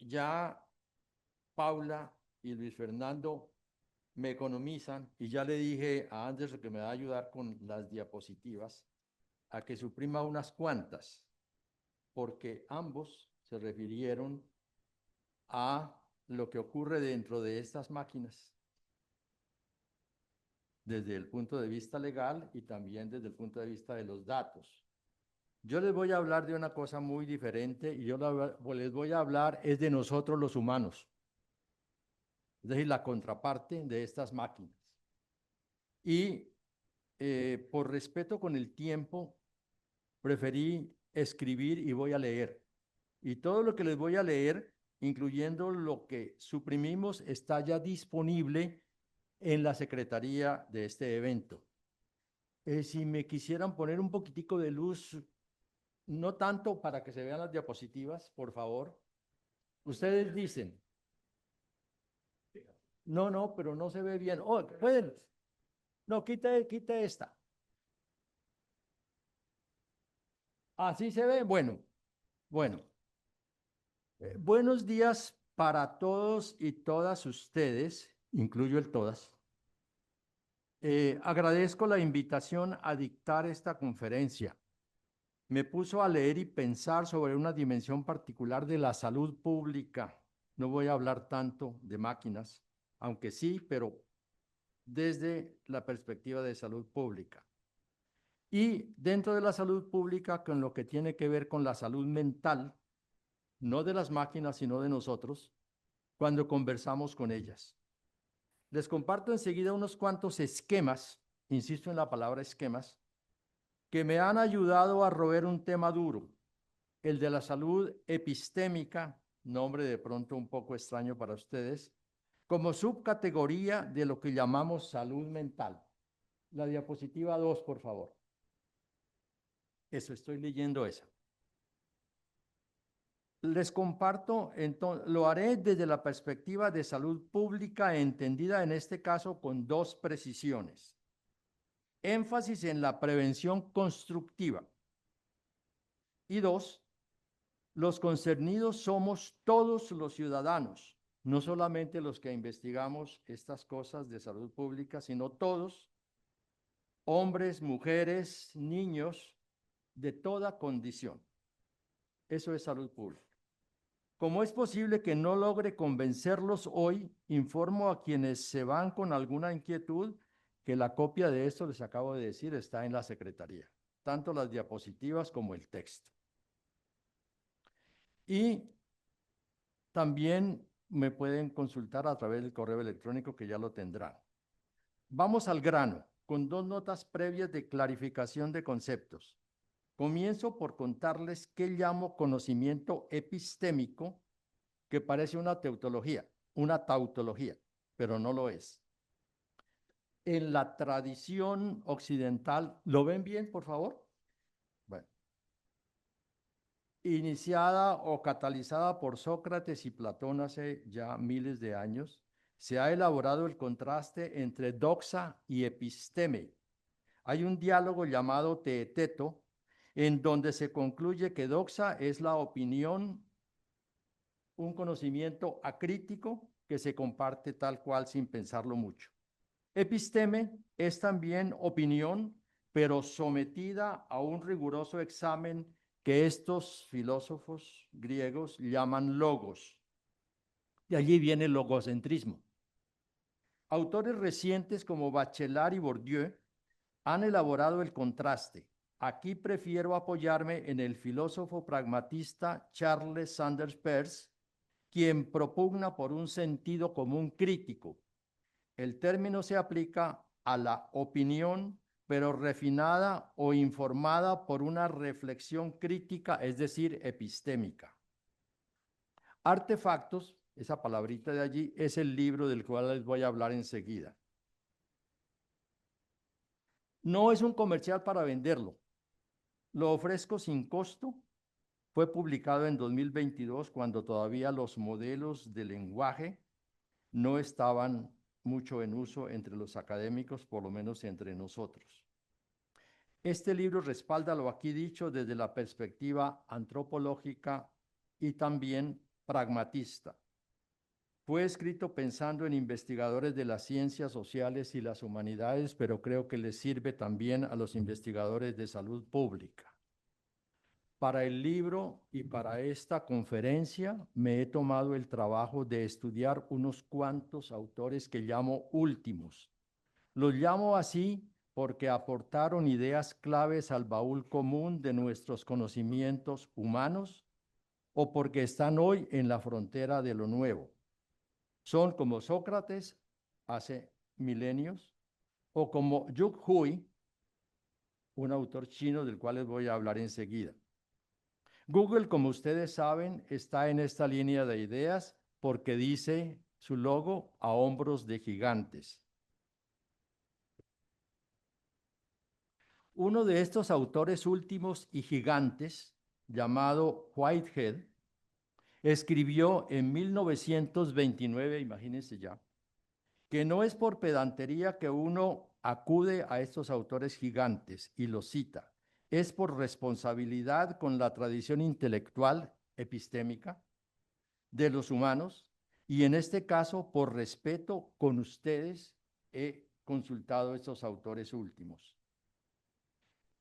ya Paula y Luis Fernando me economizan y ya le dije a Anderson que me va a ayudar con las diapositivas a que suprima unas cuantas, porque ambos se refirieron a lo que ocurre dentro de estas máquinas, desde el punto de vista legal y también desde el punto de vista de los datos. Yo les voy a hablar de una cosa muy diferente y les voy a hablar es de nosotros los humanos, es decir, la contraparte de estas máquinas. Y por respeto con el tiempo, preferí escribir y voy a leer. Y todo lo que les voy a leer, incluyendo lo que suprimimos, está ya disponible en la secretaría de este evento. Si me quisieran poner un poquitico de luz, no tanto para que se vean las diapositivas, por favor. Ustedes dicen, no, no, pero no se ve bien. Oh, pueden, no, quita esta. Así se ve, bueno, bueno. Buenos días para todos y todas ustedes, incluyo el todas. Agradezco la invitación a dictar esta conferencia. Me puso a leer y pensar sobre una dimensión particular de la salud pública. No voy a hablar tanto de máquinas, aunque sí, pero desde la perspectiva de salud pública. Y dentro de la salud pública, con lo que tiene que ver con la salud mental, no de las máquinas, sino de nosotros, cuando conversamos con ellas. Les comparto enseguida unos cuantos esquemas, insisto en la palabra esquemas, que me han ayudado a roer un tema duro, el de la salud epistémica, nombre de pronto un poco extraño para ustedes, como subcategoría de lo que llamamos salud mental. La diapositiva 2, por favor. Eso, estoy leyendo esa. Les comparto, entonces, lo haré desde la perspectiva de salud pública, entendida en este caso con dos precisiones. Énfasis en la prevención constructiva. Y dos, los concernidos somos todos los ciudadanos, no solamente los que investigamos estas cosas de salud pública, sino todos, hombres, mujeres, niños, de toda condición. Eso es salud pública. Como es posible que no logre convencerlos hoy, informo a quienes se van con alguna inquietud que la copia de esto, les acabo de decir, está en la secretaría, tanto las diapositivas como el texto. Y también me pueden consultar a través del correo electrónico que ya lo tendrán. Vamos al grano, con dos notas previas de clarificación de conceptos. Comienzo por contarles qué llamo conocimiento epistémico, que parece una tautología, pero no lo es. En la tradición occidental, ¿lo ven bien, por favor? Bueno, iniciada o catalizada por Sócrates y Platón hace ya miles de años, se ha elaborado el contraste entre doxa y episteme. Hay un diálogo llamado Teeteto, en donde se concluye que doxa es la opinión, un conocimiento acrítico que se comparte tal cual sin pensarlo mucho. Episteme es también opinión, pero sometida a un riguroso examen que estos filósofos griegos llaman logos. De allí viene el logocentrismo. Autores recientes como Bachelard y Bourdieu han elaborado el contraste. Aquí prefiero apoyarme en el filósofo pragmatista Charles Sanders Peirce, quien propugna por un sentido común crítico. El término se aplica a la opinión, pero refinada o informada por una reflexión crítica, es decir, epistémica. Artefactos, esa palabrita de allí, es el libro del cual les voy a hablar enseguida. No es un comercial para venderlo. Lo ofrezco sin costo. Fue publicado en 2022 cuando todavía los modelos de lenguaje no estaban mucho en uso entre los académicos, por lo menos entre nosotros. Este libro respalda lo aquí dicho desde la perspectiva antropológica y también pragmatista. Fue escrito pensando en investigadores de las ciencias sociales y las humanidades, pero creo que les sirve también a los investigadores de salud pública. Para el libro y para esta conferencia me he tomado el trabajo de estudiar unos cuantos autores que llamo últimos. Los llamo así porque aportaron ideas claves al baúl común de nuestros conocimientos humanos o porque están hoy en la frontera de lo nuevo. Son como Sócrates hace milenios o como Yuk Hui, un autor chino del cual les voy a hablar enseguida. Google, como ustedes saben, está en esta línea de ideas porque dice su logo a hombros de gigantes. Uno de estos autores últimos y gigantes, llamado Whitehead, escribió en 1929, imagínense ya, que no es por pedantería que uno acude a estos autores gigantes y los cita, es por responsabilidad con la tradición intelectual epistémica de los humanos y en este caso por respeto con ustedes he consultado a estos autores últimos.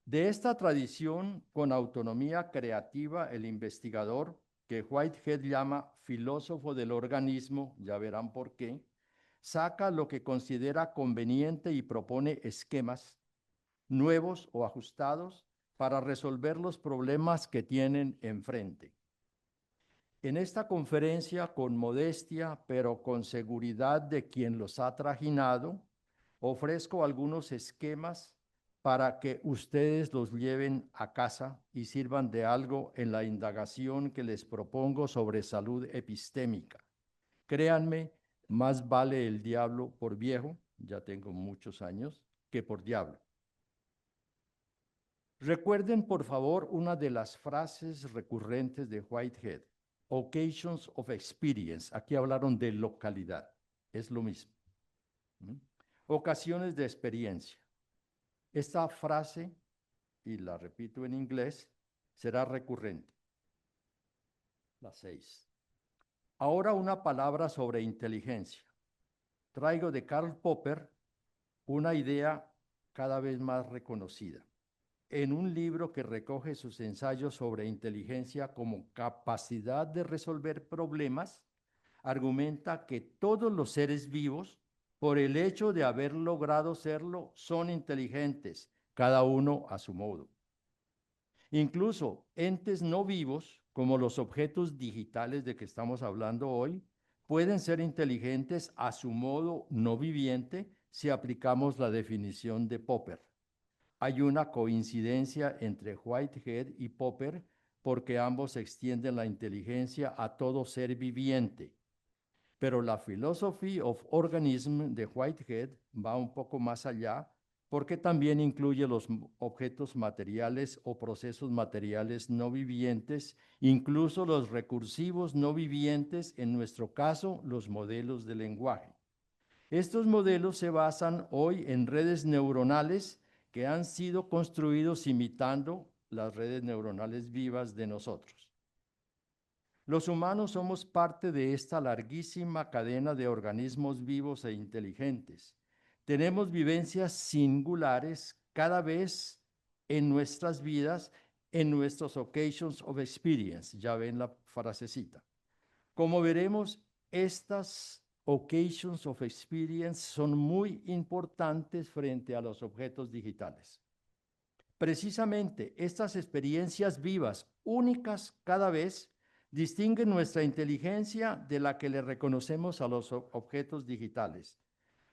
De esta tradición con autonomía creativa, el investigador, que Whitehead llama filósofo del organismo, ya verán por qué, saca lo que considera conveniente y propone esquemas nuevos o ajustados para resolver los problemas que tienen enfrente. En esta conferencia, con modestia, pero con seguridad de quien los ha trajinado, ofrezco algunos esquemas para que ustedes los lleven a casa y sirvan de algo en la indagación que les propongo sobre salud epistémica. Créanme, más vale el diablo por viejo, ya tengo muchos años, que por diablo. Recuerden, por favor, una de las frases recurrentes de Whitehead, occasions of experience. Aquí hablaron de localidad, es lo mismo. Ocasiones de experiencia. Esta frase, y la repito en inglés, será recurrente. La 6. Ahora una palabra sobre inteligencia. Traigo de Karl Popper una idea cada vez más reconocida. En un libro que recoge sus ensayos sobre inteligencia como capacidad de resolver problemas, argumenta que todos los seres vivos, por el hecho de haber logrado serlo, son inteligentes, cada uno a su modo. Incluso entes no vivos, como los objetos digitales de que estamos hablando hoy, pueden ser inteligentes a su modo no viviente si aplicamos la definición de Popper. Hay una coincidencia entre Whitehead y Popper porque ambos extienden la inteligencia a todo ser viviente. Pero la Philosophy of Organism de Whitehead va un poco más allá porque también incluye los objetos materiales o procesos materiales no vivientes, incluso los recursivos no vivientes, en nuestro caso, los modelos de lenguaje. Estos modelos se basan hoy en redes neuronales que han sido construidos imitando las redes neuronales vivas de nosotros. Los humanos somos parte de esta larguísima cadena de organismos vivos e inteligentes. Tenemos vivencias singulares cada vez en nuestras vidas, en nuestros occasions of experience. Ya ven la frasecita. Como veremos, estas occasions of experience son muy importantes frente a los objetos digitales. Precisamente estas experiencias vivas, únicas cada vez, distinguen nuestra inteligencia de la que le reconocemos a los objetos digitales,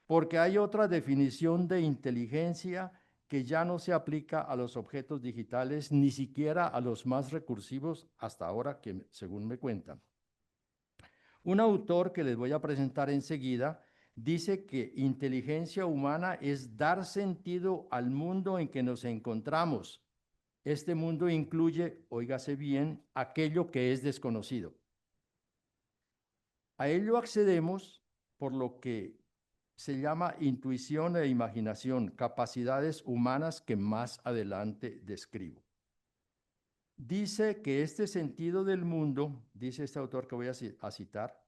porque hay otra definición de inteligencia que ya no se aplica a los objetos digitales, ni siquiera a los más recursivos hasta ahora, que según me cuentan. Un autor que les voy a presentar enseguida dice que inteligencia humana es dar sentido al mundo en que nos encontramos. Este mundo incluye, óigase bien, aquello que es desconocido. A ello accedemos por lo que se llama intuición e imaginación, capacidades humanas que más adelante describo. Dice que este sentido del mundo, dice este autor que voy a citar,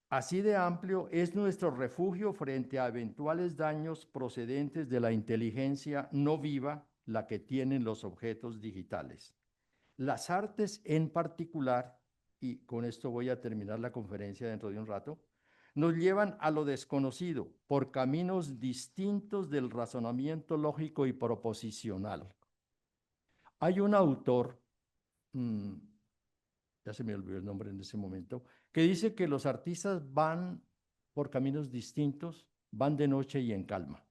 así de amplio es nuestro refugio frente a eventuales daños procedentes de la inteligencia no viva, la que tienen los objetos digitales. Las artes en particular, y con esto voy a terminar la conferencia dentro de un rato, nos llevan a lo desconocido por caminos distintos del razonamiento lógico y proposicional. Hay un autor, mmm, ya se me olvidó el nombre en ese momento, que dice que los artistas van por caminos distintos, van de noche y en calma.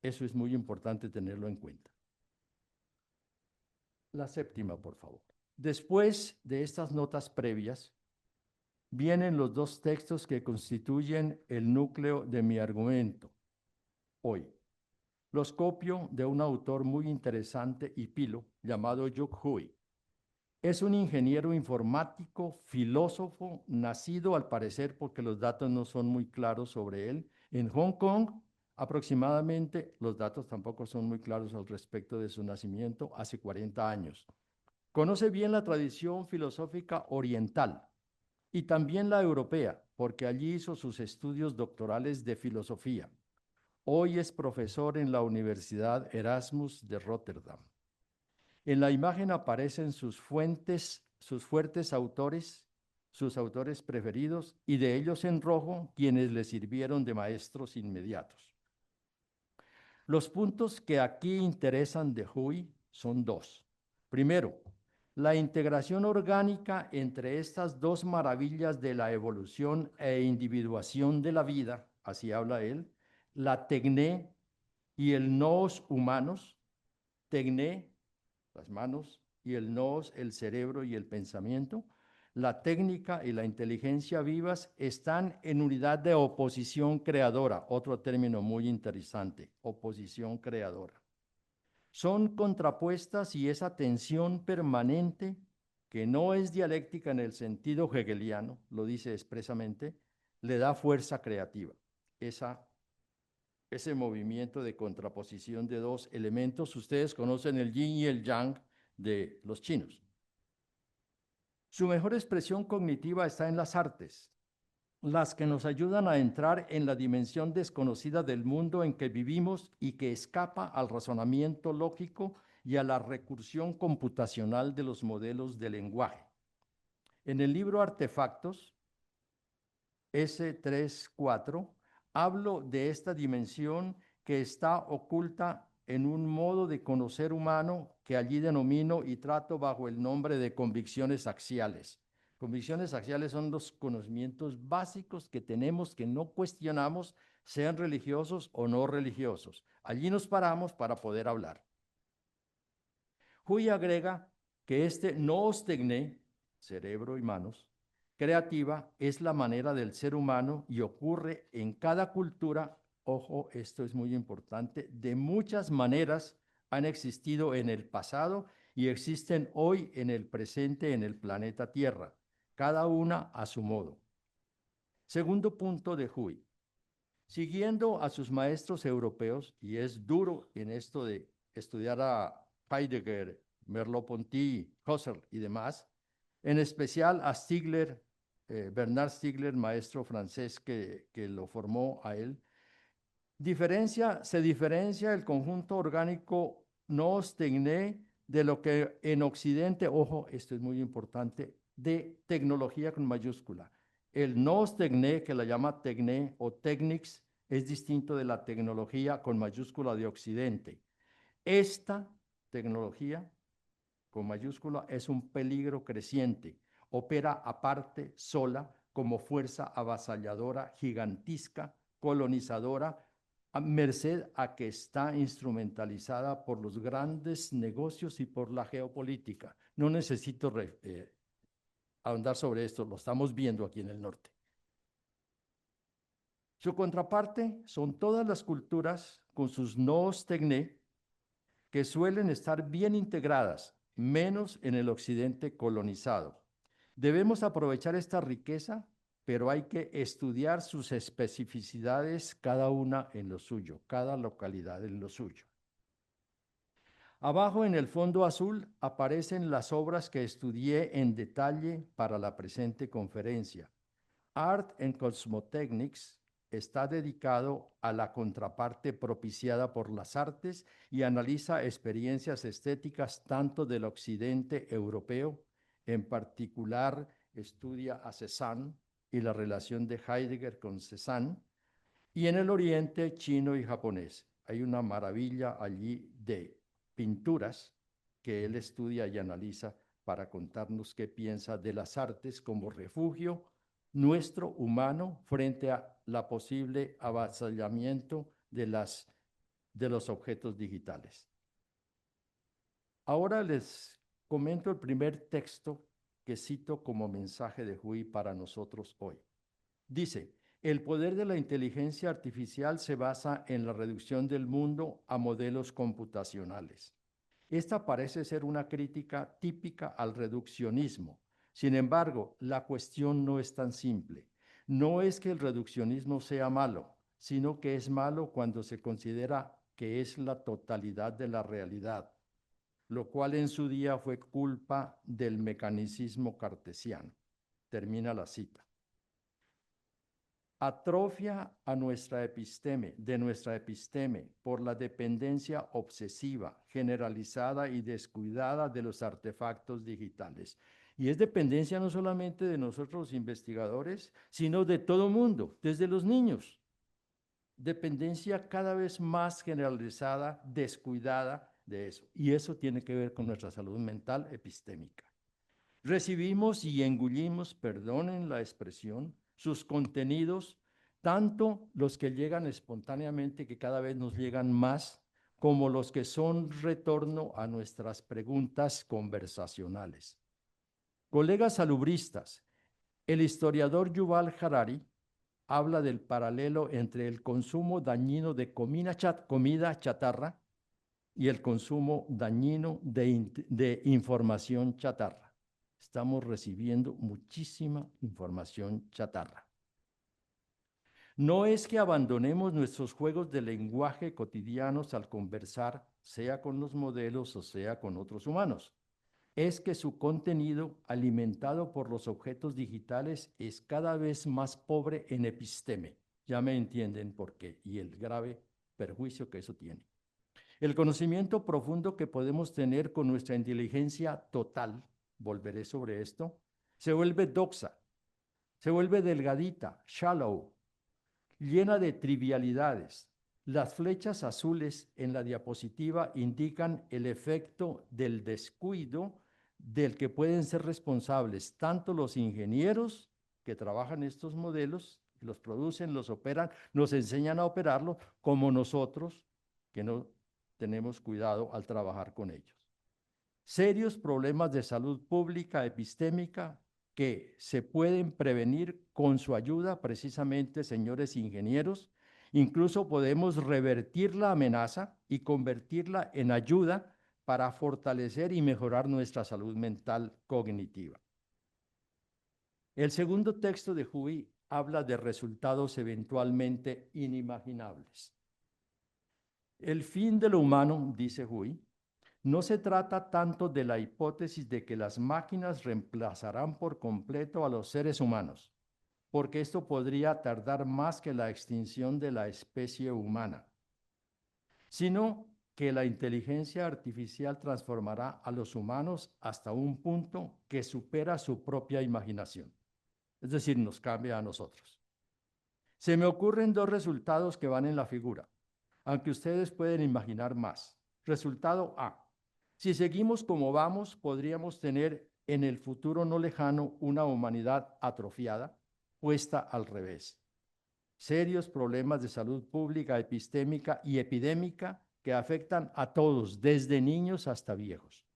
Eso es muy importante tenerlo en cuenta. La séptima, por favor. Después de estas notas previas, vienen los dos textos que constituyen el núcleo de mi argumento hoy. Los copio de un autor muy interesante y pilo llamado Yuk Hui. Es un ingeniero informático, filósofo, nacido al parecer, porque los datos no son muy claros sobre él, en Hong Kong. Aproximadamente, los datos tampoco son muy claros al respecto de su nacimiento, hace 40 años. Conoce bien la tradición filosófica oriental y también la europea, porque allí hizo sus estudios doctorales de filosofía. Hoy es profesor en la Universidad Erasmus de Rotterdam. En la imagen aparecen sus fuentes, sus fuertes autores, sus autores preferidos, y de ellos en rojo quienes le sirvieron de maestros inmediatos. Los puntos que aquí interesan de Hui son dos. Primero, la integración orgánica entre estas dos maravillas de la evolución e individuación de la vida, así habla él, la tecné y el nous humanos, tecné, las manos, y el nous, el cerebro y el pensamiento, la técnica y la inteligencia vivas están en unidad de oposición creadora, otro término muy interesante, oposición creadora. Son contrapuestas y esa tensión permanente, que no es dialéctica en el sentido hegeliano, lo dice expresamente, le da fuerza creativa. Ese movimiento de contraposición de dos elementos, ustedes conocen el yin y el yang de los chinos. Su mejor expresión cognitiva está en las artes, las que nos ayudan a entrar en la dimensión desconocida del mundo en que vivimos y que escapa al razonamiento lógico y a la recursión computacional de los modelos de lenguaje. En el libro Artefactos, S34, hablo de esta dimensión que está oculta en un modo de conocer humano que allí denomino y trato bajo el nombre de convicciones axiales. Convicciones axiales son los conocimientos básicos que tenemos, que no cuestionamos, sean religiosos o no religiosos. Allí nos paramos para poder hablar. Hui agrega que este nous techne, cerebro y manos, creativa, es la manera del ser humano y ocurre en cada cultura. Ojo, esto es muy importante, de muchas maneras han existido en el pasado y existen hoy en el presente en el planeta Tierra, cada una a su modo. Segundo punto de Hui. Siguiendo a sus maestros europeos, y es duro en esto de estudiar a Heidegger, Merleau-Ponty, Husserl y demás, en especial a Stiegler, Bernard Stiegler, maestro francés que lo formó a él, se diferencia el conjunto orgánico nous techne de lo que en Occidente, ojo, esto es muy importante, de tecnología con mayúscula. El nous techne, que la llama techne o technics, es distinto de la tecnología con mayúscula de Occidente. Esta tecnología con mayúscula es un peligro creciente. Opera aparte, sola, como fuerza avasalladora, gigantesca, colonizadora, a merced a que está instrumentalizada por los grandes negocios y por la geopolítica. No necesito ahondar sobre esto, lo estamos viendo aquí en el norte. Su contraparte son todas las culturas con sus nous techne, que suelen estar bien integradas, menos en el occidente colonizado. Debemos aprovechar esta riqueza, pero hay que estudiar sus especificidades, cada una en lo suyo, cada localidad en lo suyo. Abajo en el fondo azul aparecen las obras que estudié en detalle para la presente conferencia. Art and Cosmotechnics está dedicado a la contraparte propiciada por las artes y analiza experiencias estéticas tanto del occidente europeo, en particular estudia a Cézanne y la relación de Heidegger con Cézanne, y en el oriente chino y japonés. Hay una maravilla allí de pinturas que él estudia y analiza para contarnos qué piensa de las artes como refugio nuestro humano frente a la posible avasallamiento de los objetos digitales. Ahora les comento el primer texto que cito como mensaje de Hui para nosotros hoy. Dice, el poder de la inteligencia artificial se basa en la reducción del mundo a modelos computacionales. Esta parece ser una crítica típica al reduccionismo. Sin embargo, la cuestión no es tan simple. No es que el reduccionismo sea malo, sino que es malo cuando se considera que es la totalidad de la realidad, lo cual en su día fue culpa del mecanicismo cartesiano. Termina la cita. Atrofia a nuestra episteme por la dependencia obsesiva, generalizada y descuidada de los artefactos digitales. Y es dependencia no solamente de nosotros los investigadores, sino de todo mundo, desde los niños. Dependencia cada vez más generalizada, descuidada de eso. Y eso tiene que ver con nuestra salud mental epistémica. Recibimos y engullimos, perdonen la expresión, sus contenidos, tanto los que llegan espontáneamente, que cada vez nos llegan más, como los que son retorno a nuestras preguntas conversacionales. Colegas salubristas, el historiador Yuval Harari habla del paralelo entre el consumo dañino de comida chatarra y el consumo dañino de información chatarra. Estamos recibiendo muchísima información chatarra. No es que abandonemos nuestros juegos de lenguaje cotidianos al conversar, sea con los modelos o sea con otros humanos. Es que su contenido, alimentado por los objetos digitales, es cada vez más pobre en episteme. Ya me entienden por qué y el grave perjuicio que eso tiene. El conocimiento profundo que podemos tener con nuestra inteligencia total, volveré sobre esto, se vuelve doxa, se vuelve delgadita, shallow, llena de trivialidades. Las flechas azules en la diapositiva indican el efecto del descuido del que pueden ser responsables tanto los ingenieros que trabajan estos modelos, los producen, los operan, nos enseñan a operarlo, como nosotros que no tenemos cuidado al trabajar con ellos. Serios problemas de salud pública epistémica que se pueden prevenir con su ayuda, precisamente, señores ingenieros. Incluso podemos revertir la amenaza y convertirla en ayuda para fortalecer y mejorar nuestra salud mental cognitiva. El segundo texto de Hui habla de resultados eventualmente inimaginables. El fin de lo humano, dice Hui, no se trata tanto de la hipótesis de que las máquinas reemplazarán por completo a los seres humanos, porque esto podría tardar más que la extinción de la especie humana, sino que la inteligencia artificial transformará a los humanos hasta un punto que supera su propia imaginación, es decir, nos cambia a nosotros. Se me ocurren dos resultados que van en la figura, aunque ustedes pueden imaginar más. Resultado A. Si seguimos como vamos, podríamos tener en el futuro no lejano una humanidad atrofiada, puesta al revés. Serios problemas de salud pública, epistémica y epidémica que afectan a todos, desde niños hasta viejos.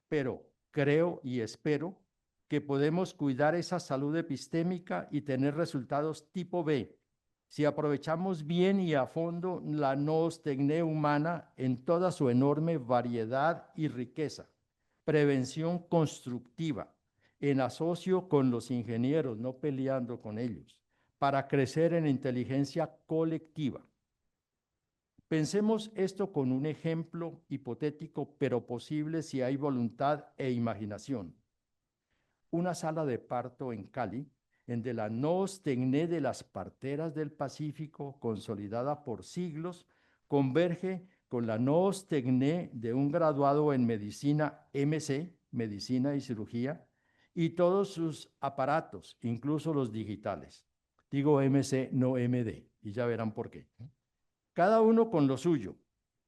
Pero creo y espero que podemos cuidar esa salud epistémica y tener resultados tipo B, si aprovechamos bien y a fondo la noostecné humana en toda su enorme variedad y riqueza, prevención constructiva, en asocio con los ingenieros, no peleando con ellos, para crecer en inteligencia colectiva. Pensemos esto con un ejemplo hipotético, pero posible si hay voluntad e imaginación. Una sala de parto en Cali, en de la Nos Tecné de las parteras del Pacífico, consolidada por siglos, converge con la Nos Tecné de un graduado en medicina MC, medicina y cirugía, y todos sus aparatos, incluso los digitales. Digo MC, no MD, y ya verán por qué. Cada uno con lo suyo,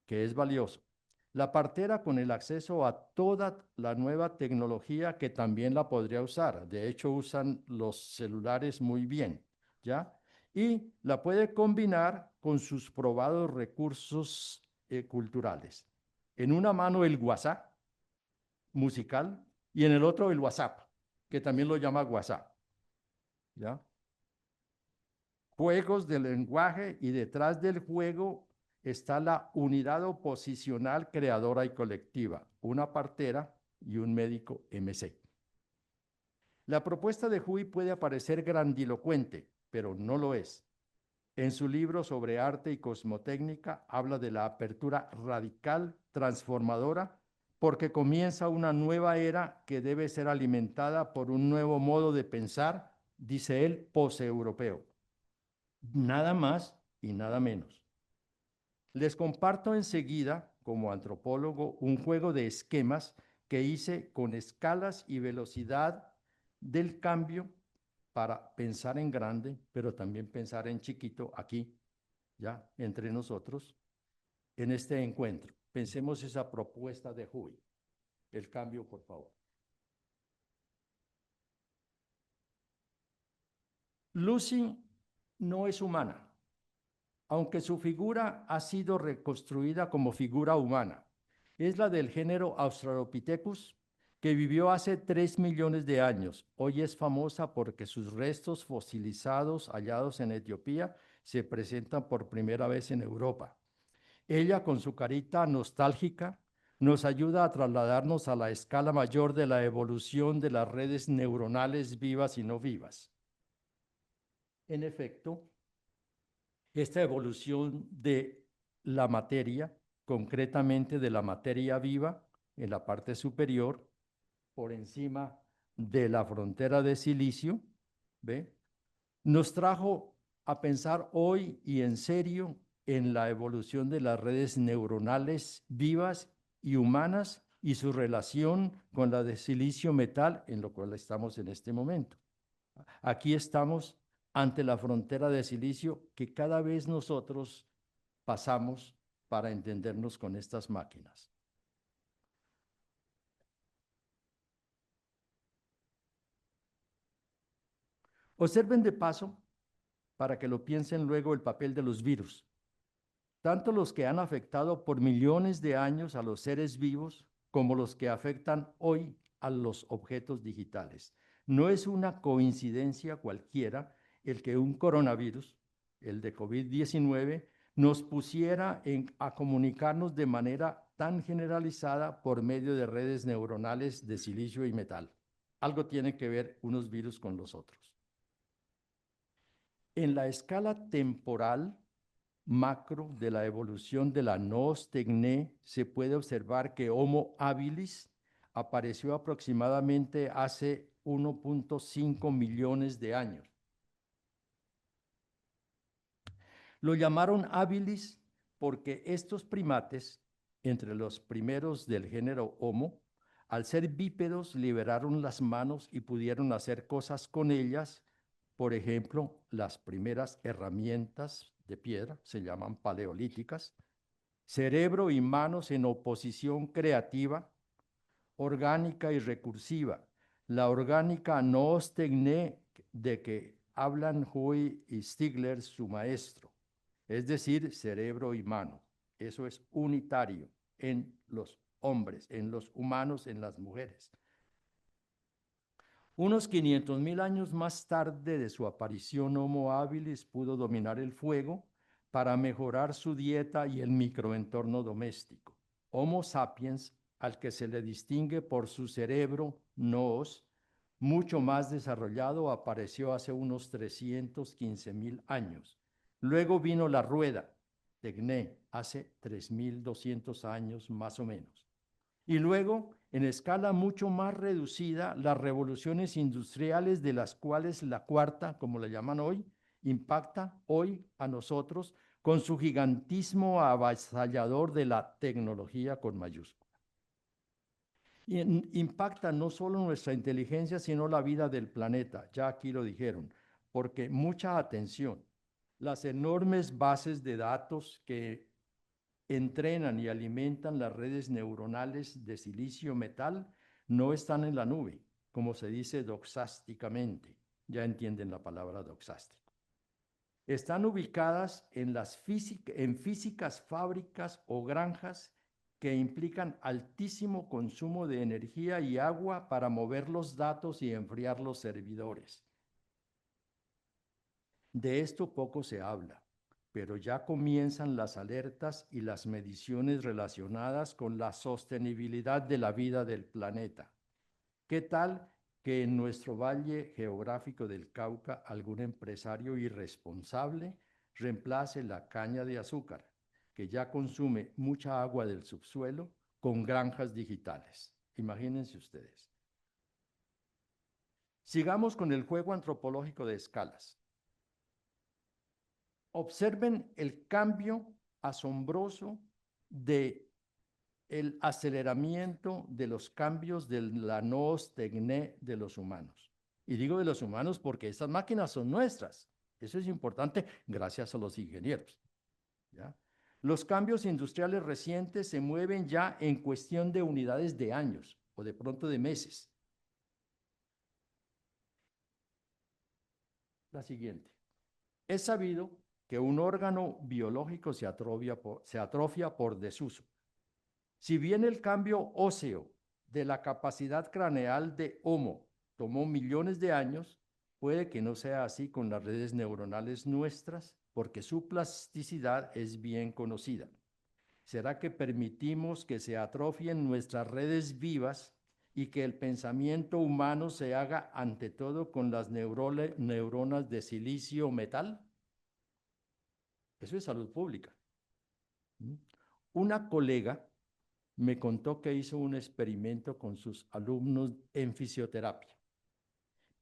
que es valioso. La partera con el acceso a toda la nueva tecnología que también la podría usar. De hecho, usan los celulares muy bien, ¿ya? Y la puede combinar con sus probados recursos culturales. En una mano el WhatsApp musical y en el otro el WhatsApp, que también lo llama WhatsApp, ¿ya? Juegos de lenguaje y detrás del juego está la unidad oposicional creadora y colectiva, una partera y un médico MC. La propuesta de Huy puede parecer grandilocuente, pero no lo es. En su libro sobre arte y cosmotécnica habla de la apertura radical, transformadora, porque comienza una nueva era que debe ser alimentada por un nuevo modo de pensar, dice él, poseuropeo. Nada más y nada menos. Les comparto enseguida, como antropólogo, un juego de esquemas que hice con escalas y velocidad del cambio para pensar en grande, pero también pensar en chiquito aquí, ya entre nosotros, en este encuentro. Pensemos esa propuesta de Huy. El cambio, por favor. Lucy no es humana, aunque su figura ha sido reconstruida como figura humana. Es la del género Australopithecus, que vivió hace 3 millones de años. Hoy es famosa porque sus restos fosilizados hallados en Etiopía se presentan por primera vez en Europa. Ella, con su carita nostálgica, nos ayuda a trasladarnos a la escala mayor de la evolución de las redes neuronales vivas y no vivas. En efecto, esta evolución de la materia, concretamente de la materia viva en la parte superior, por encima de la frontera de silicio, ¿ve? Nos trajo a pensar hoy y en serio en la evolución de las redes neuronales vivas y humanas y su relación con la de silicio metal, en lo cual estamos en este momento. Aquí estamos ante la frontera de silicio que cada vez nosotros pasamos para entendernos con estas máquinas. Observen de paso, para que lo piensen luego, el papel de los virus, tanto los que han afectado por millones de años a los seres vivos como los que afectan hoy a los objetos digitales. No es una coincidencia cualquiera el que un coronavirus, el de COVID-19, nos pusiera a comunicarnos de manera tan generalizada por medio de redes neuronales de silicio y metal. Algo tiene que ver unos virus con los otros. En la escala temporal macro de la evolución de la Nos Tecné, se puede observar que Homo habilis apareció aproximadamente hace 1.5 millones de años. Lo llamaron habilis porque estos primates, entre los primeros del género Homo, al ser bípedos liberaron las manos y pudieron hacer cosas con ellas. Por ejemplo, las primeras herramientas de piedra se llaman paleolíticas. Cerebro y manos en oposición creativa, orgánica y recursiva. La orgánica nos tecné de que hablan Huy y Stigler, su maestro, es decir, cerebro y mano. Eso es unitario en los hombres, en los humanos, en las mujeres. Unos 500.000 años más tarde de su aparición, Homo habilis pudo dominar el fuego para mejorar su dieta y el microentorno doméstico. Homo sapiens, al que se le distingue por su cerebro, nos, mucho más desarrollado, apareció hace unos 315.000 años. Luego vino la rueda, tecné, hace 3.200 años más o menos. Y luego, en escala mucho más reducida, las revoluciones industriales, de las cuales la cuarta, como la llaman hoy, impacta hoy a nosotros con su gigantismo avasallador de la tecnología con mayúscula. Y impacta no solo nuestra inteligencia, sino la vida del planeta, ya aquí lo dijeron, porque mucha atención, las enormes bases de datos que entrenan y alimentan las redes neuronales de silicio metal no están en la nube, como se dice doxásticamente. Ya entienden la palabra doxástico. Están ubicadas en físicas fábricas o granjas que implican altísimo consumo de energía y agua para mover los datos y enfriar los servidores. De esto poco se habla, pero ya comienzan las alertas y las mediciones relacionadas con la sostenibilidad de la vida del planeta. ¿Qué tal que en nuestro valle geográfico del Cauca algún empresario irresponsable reemplace la caña de azúcar, que ya consume mucha agua del subsuelo, con granjas digitales? Imagínense ustedes. Sigamos con el juego antropológico de escalas. Observen el cambio asombroso de el aceleramiento de los cambios de la noos tegné de los humanos. Y digo de los humanos porque estas máquinas son nuestras. Eso es importante gracias a los ingenieros. ¿Ya? Los cambios industriales recientes se mueven ya en cuestión de unidades de años o de pronto de meses. La siguiente. Es sabido que un órgano biológico se atrofia por desuso. Si bien el cambio óseo de la capacidad craneal de Homo tomó millones de años, puede que no sea así con las redes neuronales nuestras, porque su plasticidad es bien conocida. ¿Será que permitimos que se atrofien nuestras redes vivas y que el pensamiento humano se haga ante todo con las neuronas de silicio metal? Eso es salud pública. Una colega me contó que hizo un experimento con sus alumnos en fisioterapia.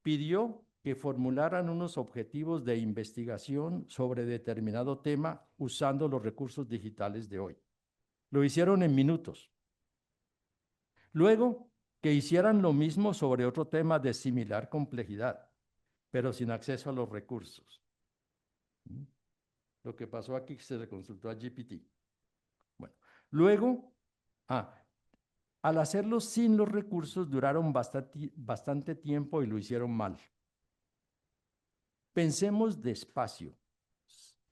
Pidió que formularan unos objetivos de investigación sobre determinado tema usando los recursos digitales de hoy. Lo hicieron en minutos. Luego, que hicieran lo mismo sobre otro tema de similar complejidad, pero sin acceso a los recursos. Lo que pasó aquí, se le consultó a GPT. Bueno, luego, al hacerlo sin los recursos, duraron bastante tiempo y lo hicieron mal. Pensemos despacio,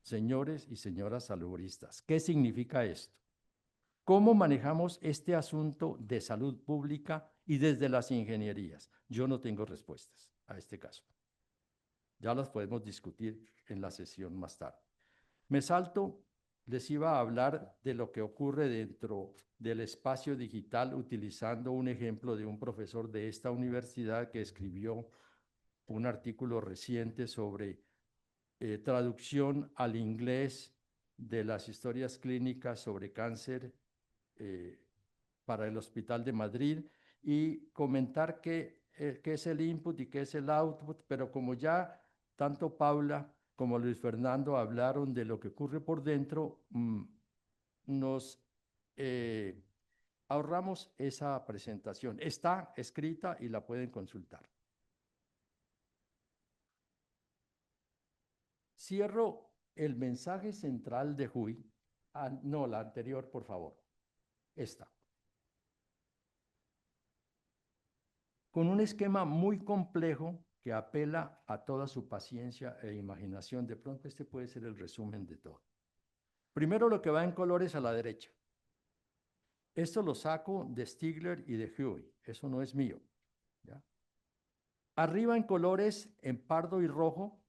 señores y señoras salubristas. ¿Qué significa esto? ¿Cómo manejamos este asunto de salud pública y desde las ingenierías? Yo no tengo respuestas a este caso. Ya las podemos discutir en la sesión más tarde. Me salto, les iba a hablar de lo que ocurre dentro del espacio digital utilizando un ejemplo de un profesor de esta universidad que escribió un artículo reciente sobre traducción al inglés de las historias clínicas sobre cáncer para el Hospital de Madrid y comentar qué es el input y qué es el output, pero como ya tanto Paula como Luis Fernando hablaron de lo que ocurre por dentro, nos ahorramos esa presentación. Está escrita y la pueden consultar. Cierro el mensaje central de Huy. No, la anterior, por favor. Esta. Con un esquema muy complejo que apela a toda su paciencia e imaginación. De pronto este puede ser el resumen de todo. Primero lo que va en colores a la derecha. Esto lo saco de Stigler y de Huey. Eso no es mío. ¿Ya? Arriba en colores, en pardo y rojo,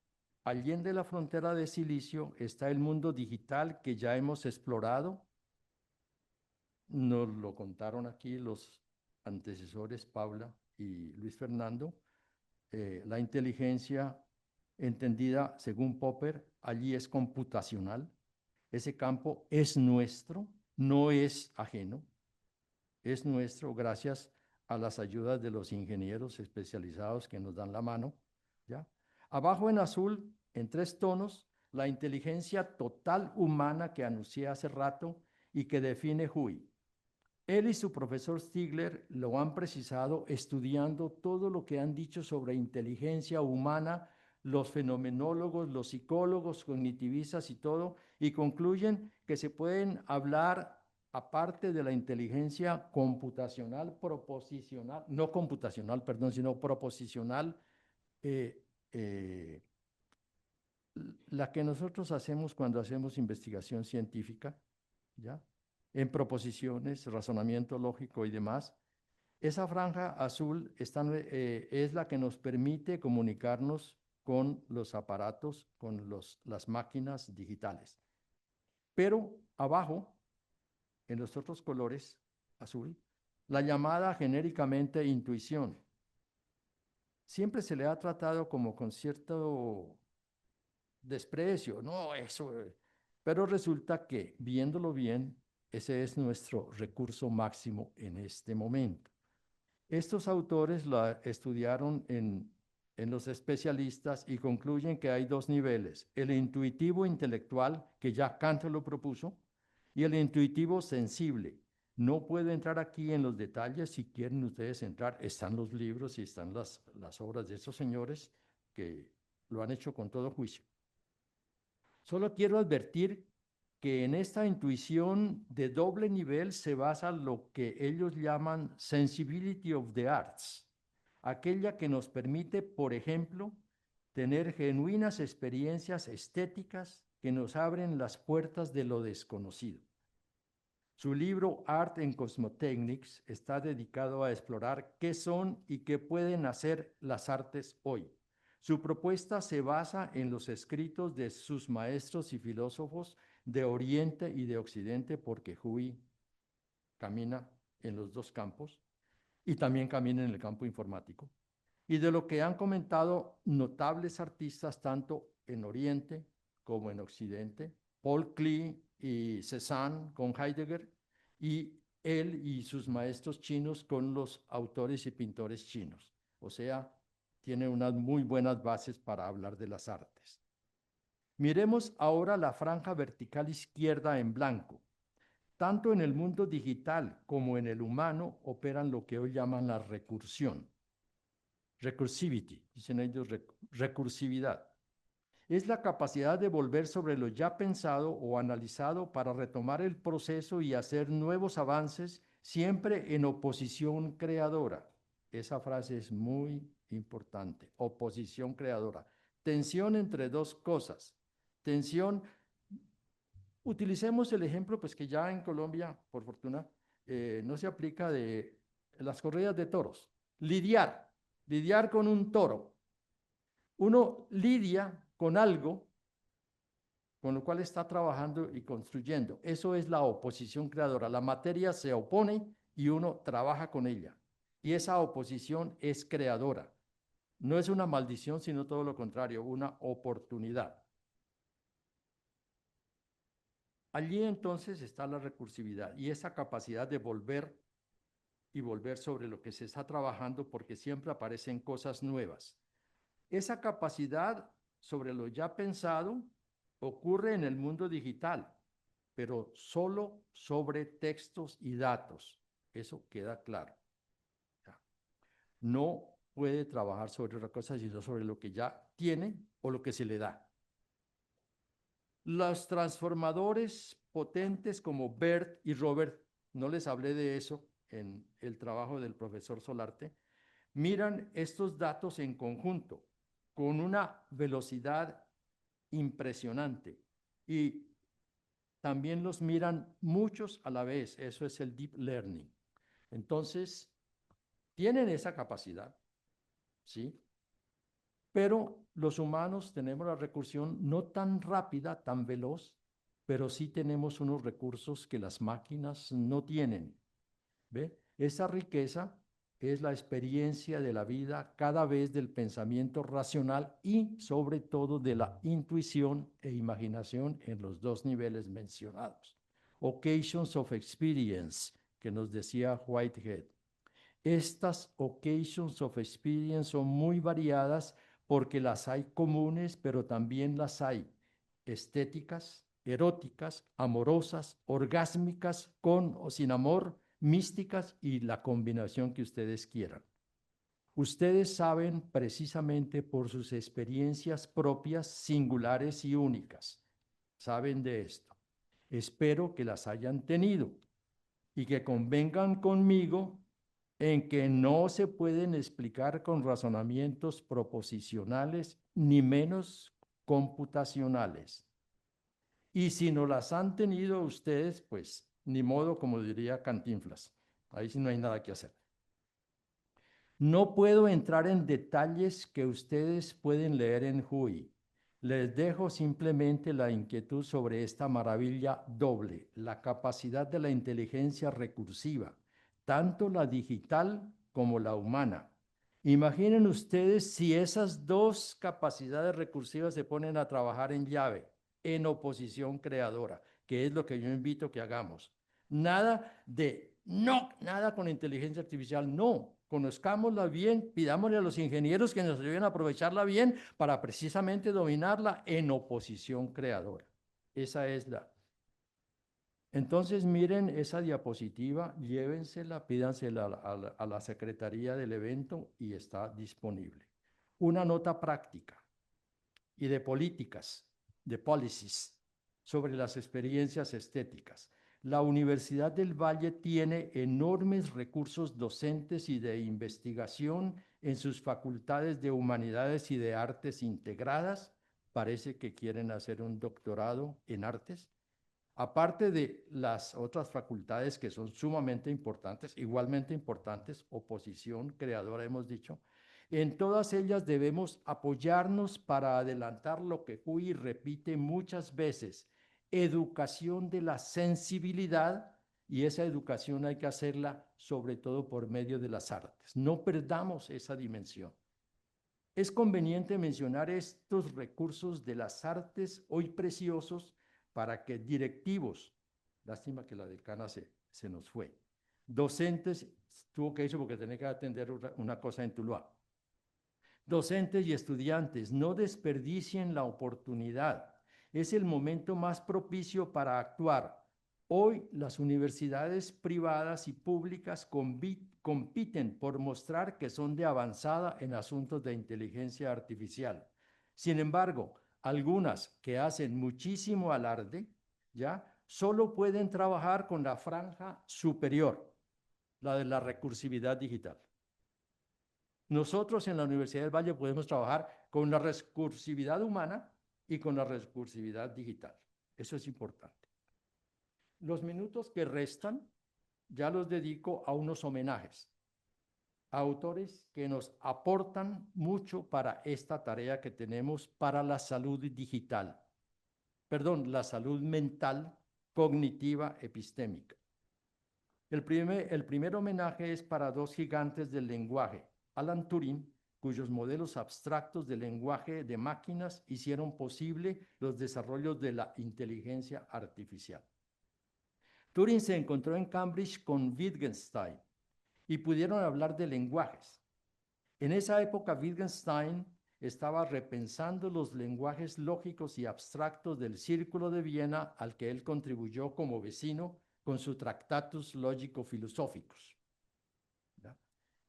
allende la frontera de silicio, está el mundo digital que ya hemos explorado. Nos lo contaron aquí los antecesores, Paula y Luis Fernando. La inteligencia entendida según Popper, allí es computacional. Ese campo es nuestro, no es ajeno, es nuestro gracias a las ayudas de los ingenieros especializados que nos dan la mano, ¿ya? Abajo en azul, en 3 tonos, la inteligencia total humana que anuncié hace rato y que define Hui. Él y su profesor Stigler lo han precisado estudiando todo lo que han dicho sobre inteligencia humana los fenomenólogos, los psicólogos, cognitivistas y todo, y concluyen que se pueden hablar, aparte de la inteligencia computacional, proposicional, no computacional, perdón, sino proposicional, eh, eh, la que nosotros hacemos cuando hacemos investigación científica, ¿ya? En proposiciones, razonamiento lógico y demás. Esa franja azul es la que nos permite comunicarnos con los aparatos, con las máquinas digitales. Pero abajo, en los otros colores, azul, la llamada genéricamente intuición. Siempre se le ha tratado como con cierto desprecio, no, eso. Pero resulta que, viéndolo bien, ese es nuestro recurso máximo en este momento. Estos autores la estudiaron en los especialistas y concluyen que hay 2 niveles: el intuitivo intelectual, que ya Kant lo propuso, y el intuitivo sensible. No puedo entrar aquí en los detalles. Si quieren ustedes entrar, están los libros y están las obras de estos señores que lo han hecho con todo juicio. Solo quiero advertir que en esta intuición de doble nivel se basa lo que ellos llaman sensibility of the arts, aquella que nos permite, por ejemplo, tener genuinas experiencias estéticas que nos abren las puertas de lo desconocido. Su libro Art and Cosmotechnics está dedicado a explorar qué son y qué pueden hacer las artes hoy. Su propuesta se basa en los escritos de sus maestros y filósofos de Oriente y de Occidente, porque Hui camina en los 2 campos y también camina en el campo informático, y de lo que han comentado notables artistas tanto en Oriente como en Occidente, Paul Klee y Cézanne con Heidegger, y él y sus maestros chinos con los autores y pintores chinos. O sea, tiene unas muy buenas bases para hablar de las artes. Miremos ahora la franja vertical izquierda en blanco. Tanto en el mundo digital como en el humano operan lo que hoy llaman la recursión. Recursivity, dicen ellos, recursividad. Es la capacidad de volver sobre lo ya pensado o analizado para retomar el proceso y hacer nuevos avances, siempre en oposición creadora. Esa frase es muy importante, oposición creadora. Tensión entre 2 cosas. Tensión, utilicemos el ejemplo, pues que ya en Colombia, por fortuna, no se aplica, de las corridas de toros. Lidiar con un toro. Uno lidia con algo con lo cual está trabajando y construyendo. Eso es la oposición creadora. La materia se opone y uno trabaja con ella. Y esa oposición es creadora. No es una maldición, sino todo lo contrario, una oportunidad. Allí entonces está la recursividad y esa capacidad de volver y volver sobre lo que se está trabajando, porque siempre aparecen cosas nuevas. Esa capacidad sobre lo ya pensado ocurre en el mundo digital, pero solo sobre textos y datos. Eso queda claro. No puede trabajar sobre otra cosa, sino sobre lo que ya tiene o lo que se le da. Los transformadores potentes como BERT y Robert, no les hablé de eso en el trabajo del profesor Solarte, miran estos datos en conjunto con una velocidad impresionante y también los miran muchos a la vez. Eso es el deep learning. Entonces, tienen esa capacidad, ¿sí? Pero los humanos tenemos la recursión no tan rápida, tan veloz, pero sí tenemos unos recursos que las máquinas no tienen. ¿Ve? Esa riqueza es la experiencia de la vida cada vez del pensamiento racional y sobre todo de la intuición e imaginación en los dos niveles mencionados. Occasions of experience, que nos decía Whitehead. Estas occasions of experience son muy variadas porque las hay comunes, pero también las hay estéticas, eróticas, amorosas, orgásmicas, con o sin amor, místicas y la combinación que ustedes quieran. Ustedes saben precisamente por sus experiencias propias, singulares y únicas. Saben de esto. Espero que las hayan tenido y que convengan conmigo en que no se pueden explicar con razonamientos proposicionales ni menos computacionales. Y si no las han tenido ustedes, pues ni modo, como diría Cantinflas. Ahí sí no hay nada que hacer. No puedo entrar en detalles que ustedes pueden leer en Hui. Les dejo simplemente la inquietud sobre esta maravilla doble, la capacidad de la inteligencia recursiva, tanto la digital como la humana. Imaginen ustedes si esas dos capacidades recursivas se ponen a trabajar en llave, en oposición creadora, que es lo que yo invito que hagamos. Nada de, no, nada con inteligencia artificial, no. Conozcámosla bien, pidámosle a los ingenieros que nos ayuden a aprovecharla bien para precisamente dominarla en oposición creadora. Esa es la. Entonces, miren esa diapositiva, llévensela, pídansela a la secretaría del evento y está disponible. Una nota práctica y de políticas, de policies, sobre las experiencias estéticas. La Universidad del Valle tiene enormes recursos docentes y de investigación en sus facultades de humanidades y de artes integradas. Parece que quieren hacer un doctorado en artes. Aparte de las otras facultades que son sumamente importantes, igualmente importantes, oposición creadora hemos dicho, en todas ellas debemos apoyarnos para adelantar lo que Hui repite muchas veces, educación de la sensibilidad, y esa educación hay que hacerla sobre todo por medio de las artes. No perdamos esa dimensión. Es conveniente mencionar estos recursos de las artes hoy preciosos para que directivos, lástima que la decana se nos fue, docentes, tuvo que irse porque tenía que atender una cosa en Tuluá, docentes y estudiantes, no desperdicien la oportunidad. Es el momento más propicio para actuar. Hoy las universidades privadas y públicas compiten por mostrar que son de avanzada en asuntos de inteligencia artificial. Sin embargo, algunas que hacen muchísimo alarde, ¿ya? Solo pueden trabajar con la franja superior, la de la recursividad digital. Nosotros en la Universidad del Valle podemos trabajar con la recursividad humana y con la recursividad digital. Eso es importante. Los minutos que restan ya los dedico a unos homenajes a autores que nos aportan mucho para esta tarea que tenemos para la salud digital. Perdón, la salud mental, cognitiva, epistémica. El primer homenaje es para dos gigantes del lenguaje, Alan Turing, cuyos modelos abstractos de lenguaje de máquinas hicieron posible los desarrollos de la inteligencia artificial. Turing se encontró en Cambridge con Wittgenstein y pudieron hablar de lenguajes. En esa época, Wittgenstein estaba repensando los lenguajes lógicos y abstractos del Círculo de Viena, al que él contribuyó como vecino con sus Tractatus Lógico-Filosóficos.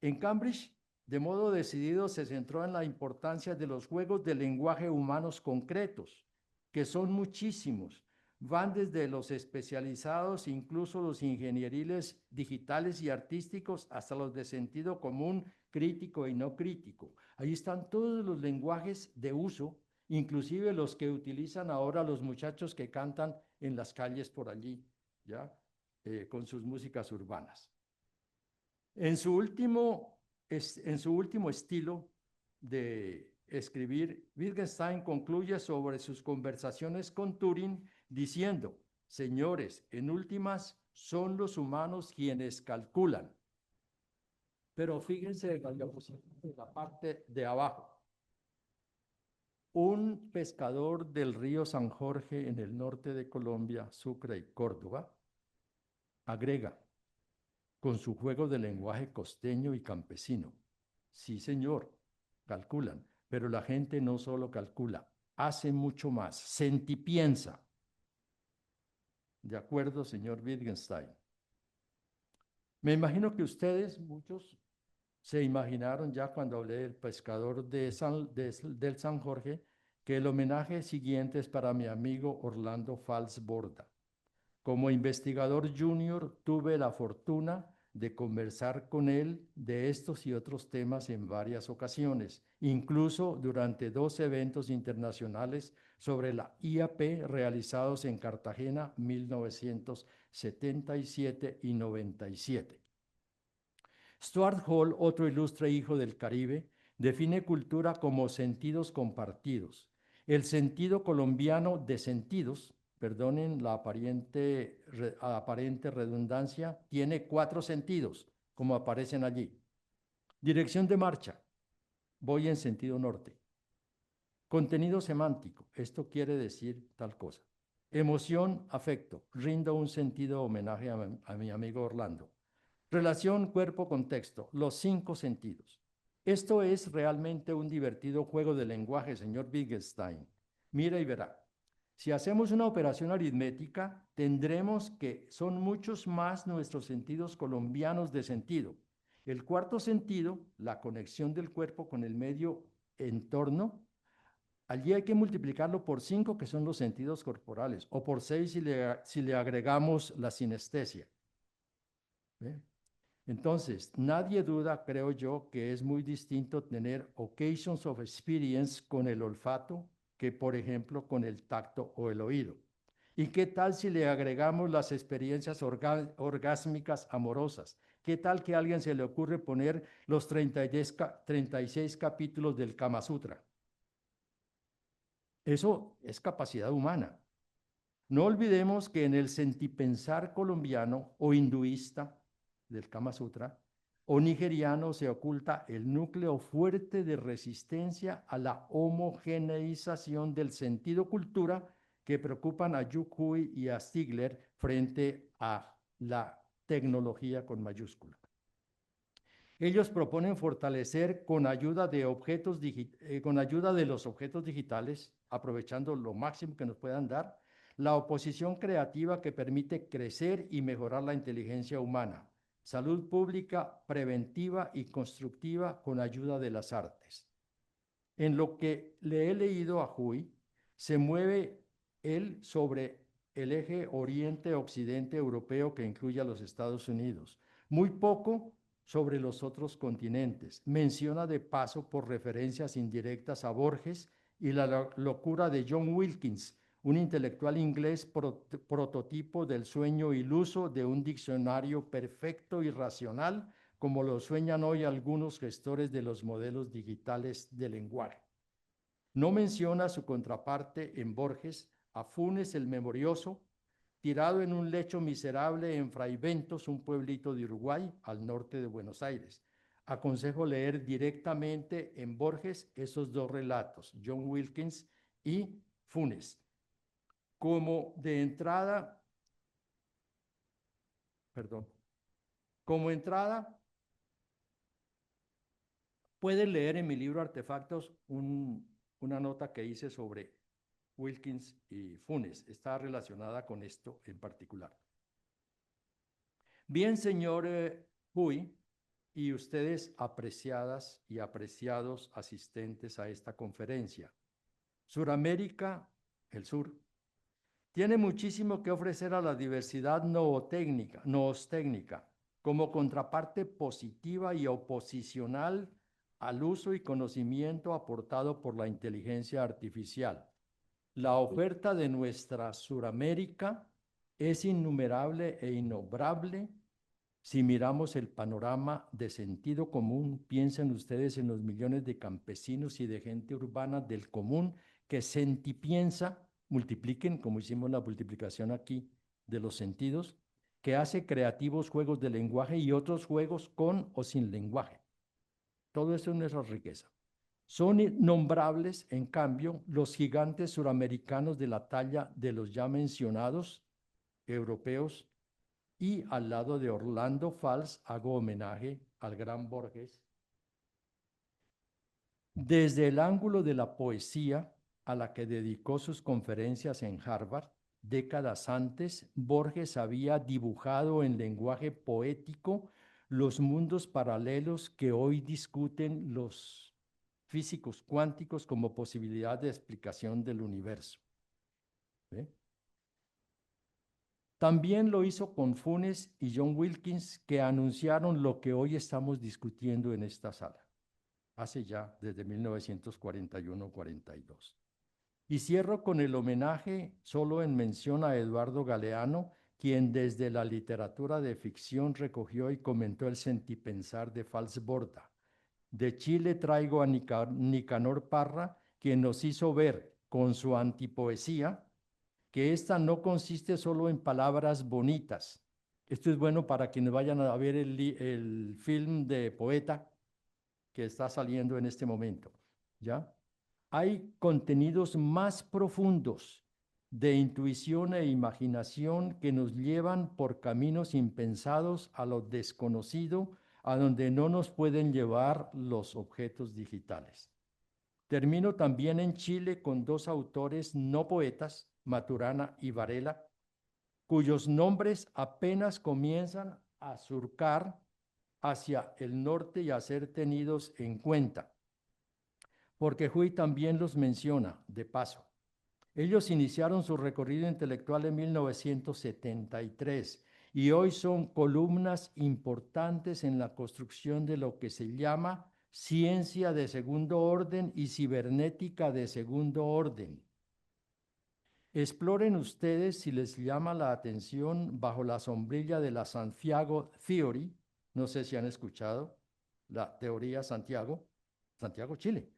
En Cambridge, de modo decidido, se centró en la importancia de los juegos de lenguaje humanos concretos, que son muchísimos. Van desde los especializados, incluso los ingenieriles digitales y artísticos, hasta los de sentido común, crítico y no crítico. Ahí están todos los lenguajes de uso, inclusive los que utilizan ahora los muchachos que cantan en las calles por allí, ¿ya? Con sus músicas urbanas. En su último estilo de escribir, Wittgenstein concluye sobre sus conversaciones con Turing diciendo: señores, en últimas son los humanos quienes calculan. Pero fíjense en la diapositiva de la parte de abajo. Un pescador del río San Jorge en el norte de Colombia, Sucre y Córdoba, agrega, con su juego de lenguaje costeño y campesino. Sí, señor, calculan, pero la gente no solo calcula, hace mucho más, sentipiensa. De acuerdo, señor Wittgenstein. Me imagino que ustedes, muchos, se imaginaron ya cuando hablé del pescador del San Jorge, que el homenaje siguiente es para mi amigo Orlando Falsborda. Como investigador junior tuve la fortuna de conversar con él de estos y otros temas en varias ocasiones, incluso durante 2 eventos internacionales sobre la IAP realizados en Cartagena 1977 y 97. Stuart Hall, otro ilustre hijo del Caribe, define cultura como sentidos compartidos. El sentido colombiano de sentidos, perdonen la aparente redundancia, tiene 4 sentidos, como aparecen allí. Dirección de marcha, voy en sentido norte. Contenido semántico, esto quiere decir tal cosa. Emoción, afecto, rindo un sentido homenaje a mi amigo Orlando. Relación cuerpo-contexto, los 5 sentidos. Esto es realmente un divertido juego de lenguaje, señor Wittgenstein. Mira y verá. Si hacemos una operación aritmética, tendremos que son muchos más nuestros sentidos colombianos de sentido. El cuarto sentido, la conexión del cuerpo con el medio entorno, allí hay que multiplicarlo por 5, que son los sentidos corporales, o por 6 si le agregamos la sinestesia. ¿Ve? Entonces, nadie duda, creo yo, que es muy distinto tener occasions of experience con el olfato que, por ejemplo, con el tacto o el oído. ¿Y qué tal si le agregamos las experiencias orgásmicas amorosas? ¿Qué tal que a alguien se le ocurre poner los 36 capítulos del Kama Sutra? Eso es capacidad humana. No olvidemos que en el sentipensar colombiano o hinduista del Kama Sutra o nigeriano se oculta el núcleo fuerte de resistencia a la homogeneización del sentido cultura que preocupan a Yukui y a Stigler frente a la tecnología con mayúscula. Ellos proponen fortalecer con ayuda de los objetos digitales, aprovechando lo máximo que nos puedan dar, la oposición creativa que permite crecer y mejorar la inteligencia humana, salud pública preventiva y constructiva con ayuda de las artes. En lo que le he leído a Huy, se mueve él sobre el eje oriente-occidente europeo que incluye a los Estados Unidos. Muy poco sobre los otros continentes. Menciona de paso por referencias indirectas a Borges y la locura de John Wilkins, un intelectual inglés prototipo del sueño iluso de un diccionario perfecto y racional, como lo sueñan hoy algunos gestores de los modelos digitales de lenguaje. No menciona su contraparte en Borges, a Funes el Memorioso, tirado en un lecho miserable en Fraiventos, un pueblito de Uruguay, al norte de Buenos Aires. Aconsejo leer directamente en Borges esos 2 relatos, John Wilkins y Funes. Como de entrada, perdón, como entrada, pueden leer en mi libro Artefactos una nota que hice sobre Wilkins y Funes. Está relacionada con esto en particular. Bien, señor Huy, y ustedes apreciadas y apreciados asistentes a esta conferencia. Suramérica, el sur, tiene muchísimo que ofrecer a la diversidad noostécnica como contraparte positiva y oposicional al uso y conocimiento aportado por la inteligencia artificial. La oferta de nuestra Suramérica es innumerable e innombrable. Si miramos el panorama de sentido común, piensen ustedes en los millones de campesinos y de gente urbana del común que sentipiensa, multipliquen, como hicimos la multiplicación aquí, de los sentidos, que hace creativos juegos de lenguaje y otros juegos con o sin lenguaje. Todo eso es nuestra riqueza. Son innombrables, en cambio, los gigantes suramericanos de la talla de los ya mencionados europeos, y al lado de Orlando Fals hago homenaje al gran Borges. Desde el ángulo de la poesía, a la que dedicó sus conferencias en Harvard, décadas antes, Borges había dibujado en lenguaje poético los mundos paralelos que hoy discuten los físicos cuánticos como posibilidad de explicación del universo. ¿Ve? También lo hizo con Funes y John Wilkins, que anunciaron lo que hoy estamos discutiendo en esta sala, hace ya desde 1941-42. Y cierro con el homenaje solo en mención a Eduardo Galeano, quien desde la literatura de ficción recogió y comentó el sentipensar de Fals Borda. De Chile traigo a Nicanor Parra, quien nos hizo ver con su antipoesía que esta no consiste solo en palabras bonitas. Esto es bueno para quienes vayan a ver el film de Poeta que está saliendo en este momento, ¿ya? Hay contenidos más profundos de intuición e imaginación que nos llevan por caminos impensados a lo desconocido, a donde no nos pueden llevar los objetos digitales. Termino también en Chile con dos autores no poetas, Maturana y Varela, cuyos nombres apenas comienzan a surcar hacia el norte y a ser tenidos en cuenta, porque Huy también los menciona de paso. Ellos iniciaron su recorrido intelectual en 1973 y hoy son columnas importantes en la construcción de lo que se llama ciencia de segundo orden y cibernética de segundo orden. Exploren ustedes si les llama la atención bajo la sombrilla de la Santiago Theory, no sé si han escuchado la teoría Santiago, Santiago, Chile,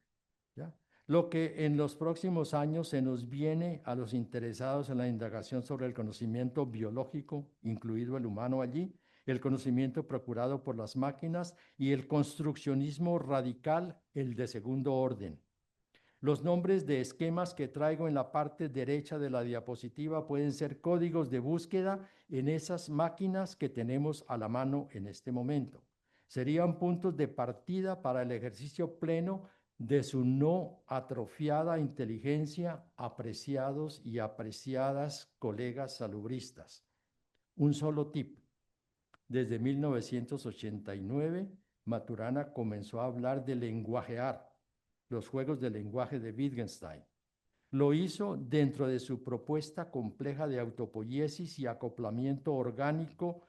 ¿ya? Lo que en los próximos años se nos viene a los interesados en la indagación sobre el conocimiento biológico, incluido el humano allí, el conocimiento procurado por las máquinas y el construccionismo radical, el de segundo orden. Los nombres de esquemas que traigo en la parte derecha de la diapositiva pueden ser códigos de búsqueda en esas máquinas que tenemos a la mano en este momento. Serían puntos de partida para el ejercicio pleno de su no atrofiada inteligencia, apreciados y apreciadas colegas salubristas. Un solo tip. Desde 1989, Maturana comenzó a hablar de lenguajear, los juegos de lenguaje de Wittgenstein. Lo hizo dentro de su propuesta compleja de autopoiesis y acoplamiento orgánico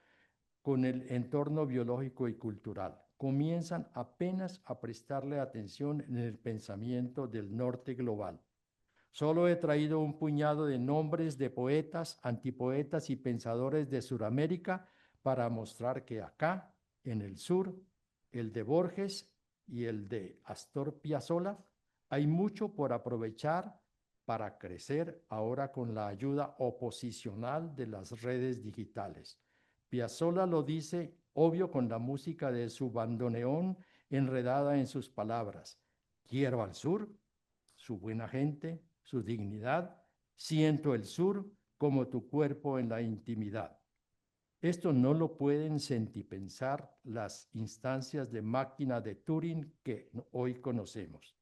con el entorno biológico y cultural. Comienzan apenas a prestarle atención en el pensamiento del norte global. Solo he traído un puñado de nombres de poetas, antipoetas y pensadores de Sudamérica para mostrar que acá, en el sur, el de Borges y el de Astor Piazzolla, hay mucho por aprovechar para crecer ahora con la ayuda oposicional de las redes digitales. Piazzolla lo dice obvio con la música de su bandoneón enredada en sus palabras. Quiero al sur, su buena gente, su dignidad. Siento el sur como tu cuerpo en la intimidad. Esto no lo pueden sentipensar las instancias de máquina de Turing que hoy conocemos.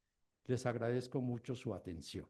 Les agradezco mucho su atención.